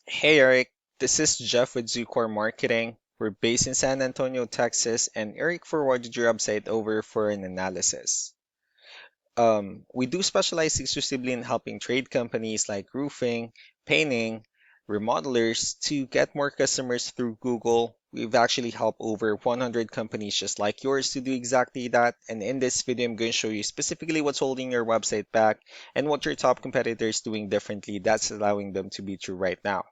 Hey Eric, this is Jeff with Zucore Marketing. We're based in San Antonio, Texas, and Eric forwarded your website over for an analysis. We do specialize exclusively in helping trade companies like roofing, painting, remodelers to get more customers through Google. We've actually helped over 100 companies just like yours to do exactly that. And in this video, I'm going to show you specifically what's holding your website back and what your top competitors doing differently that's allowing them to beat you right now.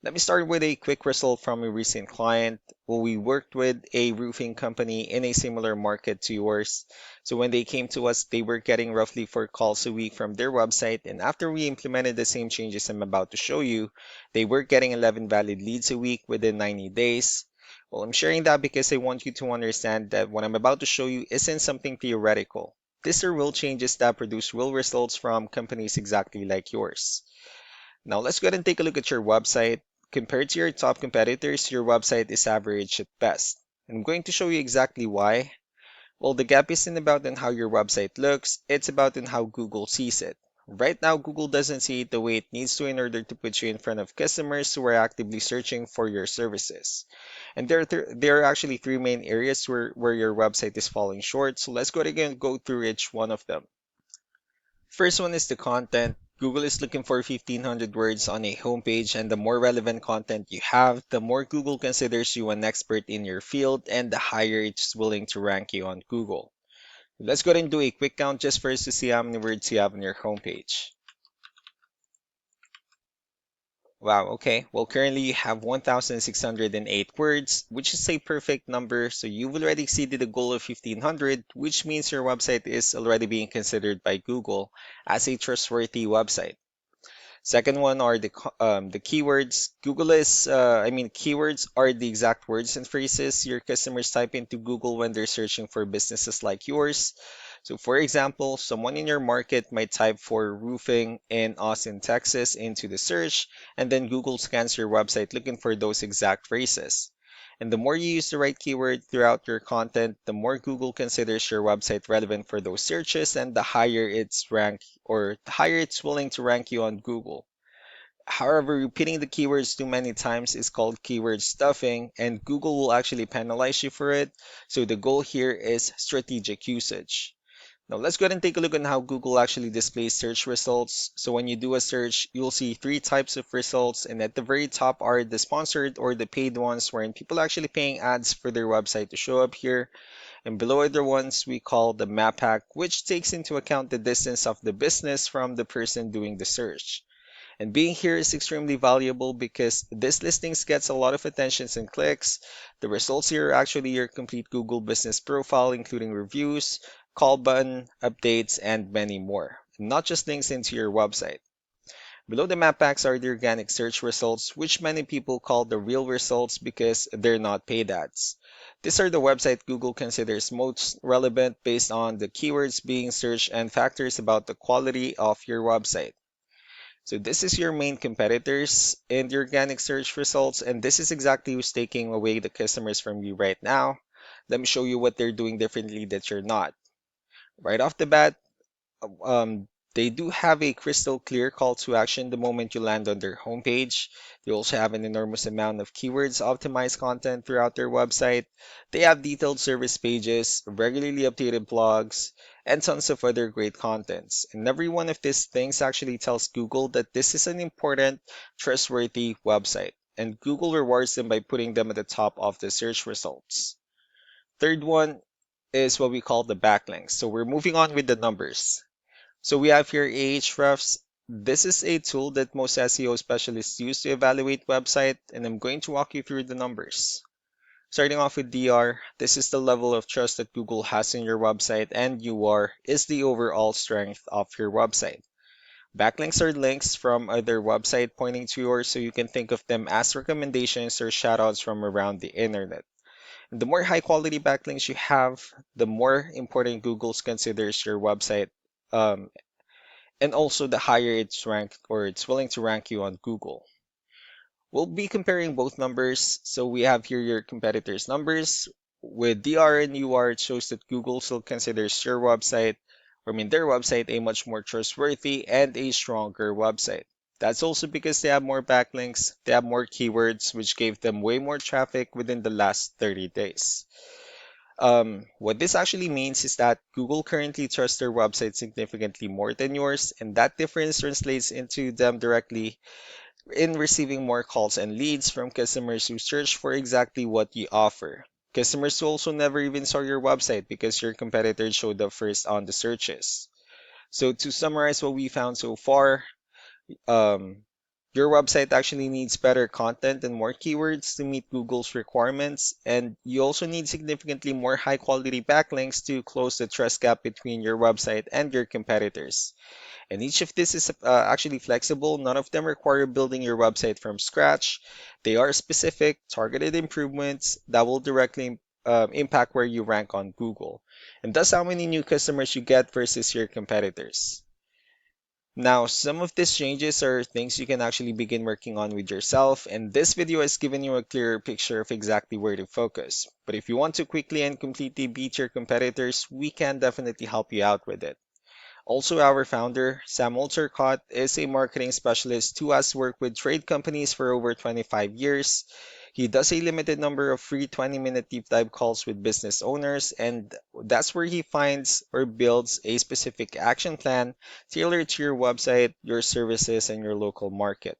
Let me start with a quick result from a recent client. Well, we worked with a roofing company in a similar market to yours. So when they came to us, they were getting roughly 4 calls a week from their website. And after we implemented the same changes I'm about to show you, they were getting 11 valid leads a week within 90 days. Well, I'm sharing that because I want you to understand that what I'm about to show you isn't something theoretical. These are real changes that produce real results from companies exactly like yours. Now let's go ahead and take a look at your website. Compared to your top competitors, your website is average at best. And I'm going to show you exactly why. Well, the gap isn't about in how your website looks, it's about in how Google sees it. Right now, Google doesn't see it the way it needs to in order to put you in front of customers who are actively searching for your services. And there are actually three main areas where your website is falling short. So let's go ahead and go through each one of them. First one is the content. Google is looking for 1,500 words on a homepage, and the more relevant content you have, the more Google considers you an expert in your field, and the higher it's willing to rank you on Google. Let's go ahead and do a quick count just for us to see how many words you have on your homepage. Wow, okay. Well, currently you have 1,608 words, which is a perfect number, so you've already exceeded the goal of 1,500, which means your website is already being considered by Google as a trustworthy website. Second one are the keywords. Keywords are the exact words and phrases your customers type into Google when they're searching for businesses like yours. So, for example, someone in your market might type for roofing in Austin, Texas into the search, and then Google scans your website looking for those exact phrases. And the more you use the right keyword throughout your content, the more Google considers your website relevant for those searches and the higher it's willing to rank you on Google. However, repeating the keywords too many times is called keyword stuffing, and Google will actually penalize you for it. So the goal here is strategic usage. Now let's go ahead and take a look at how Google actually displays search results. So when you do a search, you'll see three types of results, and at the very top are the sponsored or the paid ones, wherein people are actually paying ads for their website to show up here. And below are the ones we call the map hack, which takes into account the distance of the business from the person doing the search. And being here is extremely valuable because this listings gets a lot of attentions and clicks. The results here are actually your complete Google business profile, including reviews, call button, updates, and many more. Not just links into your website. Below the map packs are the organic search results, which many people call the real results because they're not paid ads. These are the website Google considers most relevant based on the keywords being searched and factors about the quality of your website. So this is your main competitors in the organic search results, and this is exactly who's taking away the customers from you right now. Let me show you what they're doing differently that you're not. Right off the bat, um, they do have a crystal clear call to action the moment you land on their homepage. They also have an enormous amount of keywords optimized content throughout their website. They have detailed service pages, regularly updated blogs, and tons of other great contents. And every one of these things actually tells Google that this is an important, trustworthy website. And Google rewards them by putting them at the top of the search results. Third one is what we call the backlinks. So we're moving on with the numbers. So we have here Ahrefs. This is a tool that most SEO specialists use to evaluate website, and I'm going to walk you through the numbers. Starting off with DR, this is the level of trust that Google has in your website, and UR is the overall strength of your website. Backlinks are links from other website pointing to yours, so you can think of them as recommendations or shoutouts from around the internet. And the more high quality backlinks you have, the more important Google considers your website, um, and also the higher it's ranked or it's willing to rank you on Google. We'll be comparing both numbers. So we have here your competitors' numbers. With DR and UR, it shows that Google still considers their website a much more trustworthy and a stronger website. That's also because they have more backlinks, they have more keywords, which gave them way more traffic within the last 30 days. What this actually means is that Google currently trusts their website significantly more than yours, and that difference translates into them directly in receiving more calls and leads from customers who search for exactly what you offer. Customers who also never even saw your website because your competitors showed up first on the searches. So to summarize what we found so far, um, your website actually needs better content and more keywords to meet Google's requirements, and you also need significantly more high quality backlinks to close the trust gap between your website and your competitors. And each of this is actually flexible. None of them require building your website from scratch. They are specific, targeted improvements that will directly impact where you rank on Google, and thus how many new customers you get versus your competitors. Now, some of these changes are things you can actually begin working on with yourself, and this video has given you a clearer picture of exactly where to focus. But if you want to quickly and completely beat your competitors, we can definitely help you out with it. Also, our founder, Sam Turcott, is a marketing specialist who has worked with trade companies for over 25 years. He does a limited number of free 20-minute deep dive calls with business owners, and that's where he finds or builds a specific action plan tailored to your website, your services, and your local market.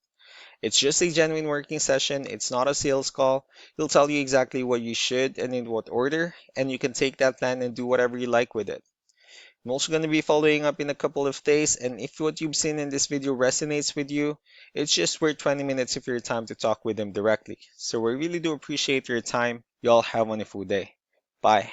It's just a genuine working session, it's not a sales call. He'll tell you exactly what you should and in what order, and you can take that plan and do whatever you like with it. I'm also going to be following up in a couple of days, and if what you've seen in this video resonates with you, it's just worth 20 minutes of your time to talk with him directly. So we really do appreciate your time. Y'all have a wonderful day. Bye.